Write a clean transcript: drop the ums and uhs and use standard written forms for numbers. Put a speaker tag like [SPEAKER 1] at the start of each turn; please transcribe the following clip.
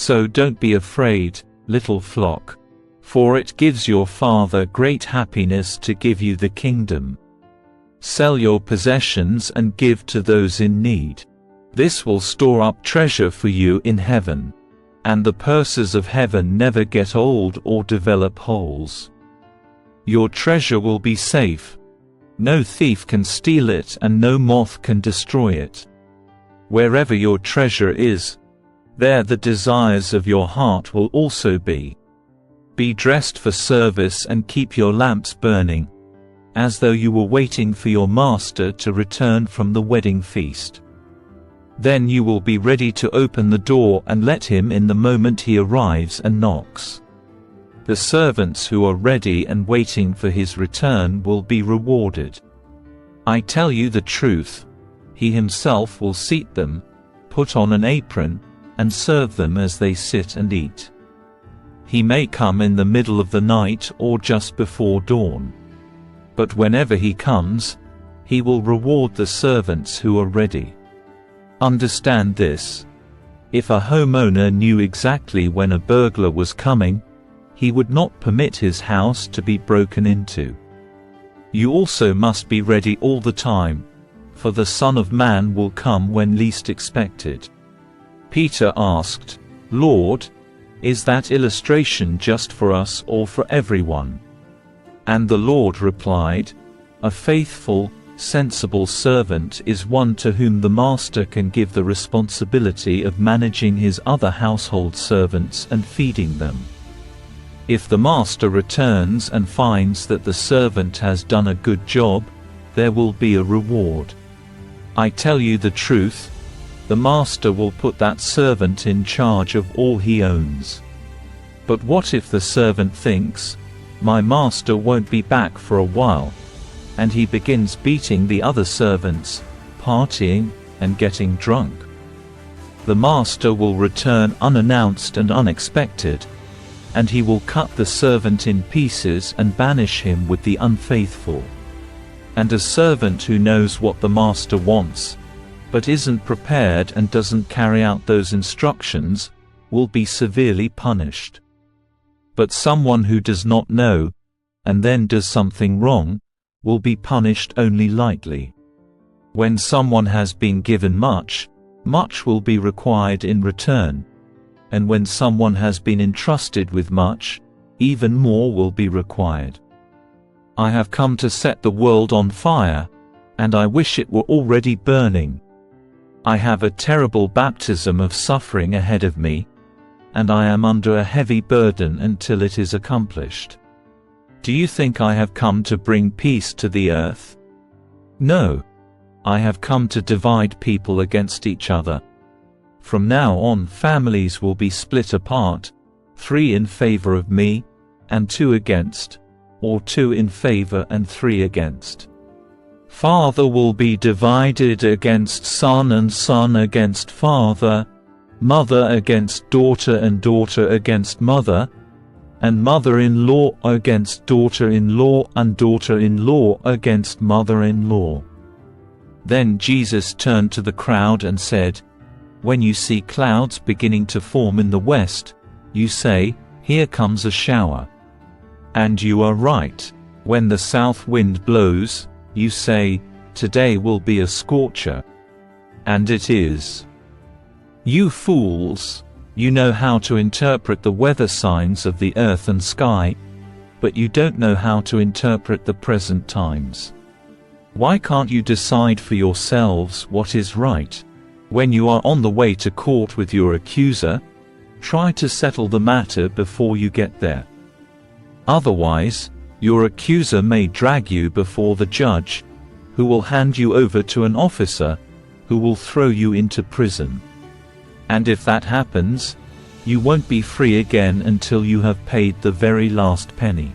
[SPEAKER 1] So don't be afraid, little flock, for it gives your Father great happiness to give you the kingdom. Sell your possessions and give to those in need. This will store up treasure for you in heaven, and the purses of heaven never get old or develop holes. Your treasure will be safe. No thief can steal it and no moth can destroy it. Wherever your treasure is, there the desires of your heart will also be. Be dressed for service and keep your lamps burning, as though you were waiting for your master to return from the wedding feast. Then you will be ready to open the door and let him in the moment he arrives and knocks. The servants who are ready and waiting for his return will be rewarded. I tell you the truth, he himself will seat them, put on an apron, and serve them as they sit and eat. He may come in the middle of the night or just before dawn. But whenever he comes, he will reward the servants who are ready. Understand this: if a homeowner knew exactly when a burglar was coming, he would not permit his house to be broken into. You also must be ready all the time, for the Son of Man will come when least expected. Peter asked, Lord, is that illustration just for us or for everyone? And the Lord replied, A faithful, sensible servant is one to whom the master can give the responsibility of managing his other household servants and feeding them. If the master returns and finds that the servant has done a good job, there will be a reward. I tell you the truth, the master will put that servant in charge of all he owns. But what if the servant thinks, My master won't be back for a while, and he begins beating the other servants, partying, and getting drunk? The master will return unannounced and unexpected, and he will cut the servant in pieces and banish him with the unfaithful. And a servant who knows what the master wants, but isn't prepared and doesn't carry out those instructions, will be severely punished. But someone who does not know, and then does something wrong, will be punished only lightly. When someone has been given much, much will be required in return. And when someone has been entrusted with much, even more will be required. I have come to set the world on fire, and I wish it were already burning. I have a terrible baptism of suffering ahead of me, and I am under a heavy burden until it is accomplished. Do you think I have come to bring peace to the earth? No. I have come to divide people against each other. From now on families will be split apart, 3 in favor of me, and 2 against, or 2 in favor and 3 against. Father will be divided against son and son against father, mother against daughter and daughter against mother, and mother-in-law against daughter-in-law and daughter-in-law against mother-in-law. Then Jesus turned to the crowd and said, When you see clouds beginning to form in the west, you say, Here comes a shower. And you are right. When the south wind blows, you say, Today will be a scorcher. And it is. You fools! You know how to interpret the weather signs of the earth and sky, but you don't know how to interpret the present times. Why can't you decide for yourselves what is right? When you are on the way to court with your accuser, try to settle the matter before you get there. Otherwise, your accuser may drag you before the judge, who will hand you over to an officer, who will throw you into prison. And if that happens, you won't be free again until you have paid the very last penny.